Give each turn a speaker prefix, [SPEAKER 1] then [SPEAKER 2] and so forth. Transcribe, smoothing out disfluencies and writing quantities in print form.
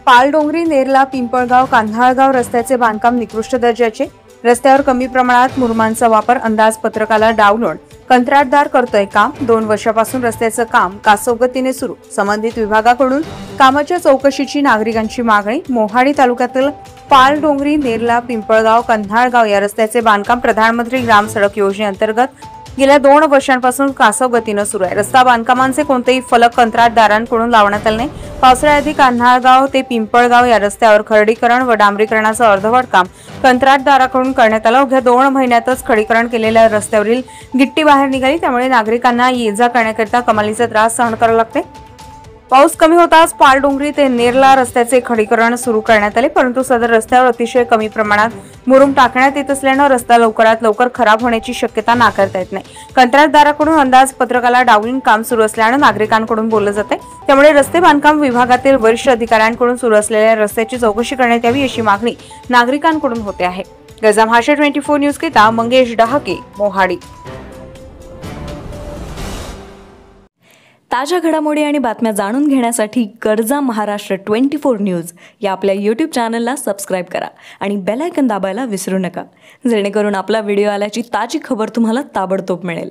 [SPEAKER 1] पालडोंगरी नेरला पिंपळगाव कान्हाळगाव रस्त्याचे बांधकाम निकृष्ट दर्जाचे। रस्त्यावर कमी प्रमाणात मुरुमांचा वापर, अंदाजपत्रकाला डावलून कंत्राटदार करतोय काम। 2 वर्षापासून रस्त्याचं काम कासवगतीने सुरू। संबंधित विभागाकडून कामाच्या चौकशीची नागरिकांची मागणी। मोहाडी तालुक्यातील पालडोंगरी नेरला पिंपळगाव कान्हाळगाव या रस्त्याचे बांधकाम प्रधानमंत्री ग्राम सडक योजनेअंतर्गत गेल्या 2 वर्षांपासून कासवगतीने सुरू आहे। रस्ता बांधकामांचे कोणतेही फलक कंत्राटदारांकडून लावण्यात आले नाही। पावसाळ्याआधी कान्हाळगाव ते पिंपळगाव या रस्त्यावर खडीकरण व डांबरीकरणाचं अर्धवट काम कंत्राटदाराकडून करण्यात आलं। अवघ्या 2 महिन्यातच खडीकरण केलेल्या रस्त्यावरील गिट्टी बाहेर निघाली, त्यामुळे नागरिकांना ये-जा करण्याकरिता कमालीचा त्रास सहन करावा लागते। पाऊस कमी होताच पालडोंगरी ते नेरला रस्त्याचे खडीकरण सुरू करण्यात आले, परंतु सदर रस्त्यावर अतिशय कमी प्रमाणात मुरुम टाकण्यात येत असल्याने रस्ता लवकरात लवकर खराब होण्याची शक्यता नाकारता येत नाही। कंत्राटदाराकडून अंदाजपत्रकाला डावलून काम सुरू असल्याने नागरिकांकडून बोललं जाते, त्यामुळे रस्ते बांधकाम विभागातील वरिष्ठ अधिकाऱ्यांकडून सुरू असलेल्या रस्त्याची चौकशी करण्यात यावी अशी मागणी नागरिकांकडून होते आहे। गजा भाषा 24 न्यूज करिता मंगेश डहाके, मोहाडी।
[SPEAKER 2] ताज्या घडामोडी आणि बातम्या जाणून घेण्यासाठी गरजा महाराष्ट्र 24 न्यूज या आपल्या YouTube चॅनलला सबस्क्राइब करा आणि बेल आयकॉन दाबायला विसरू नका, जेणेकरून आपला व्हिडिओ आल्याची ताजी खबर तुम्हाला ताबडतोब मिळेल।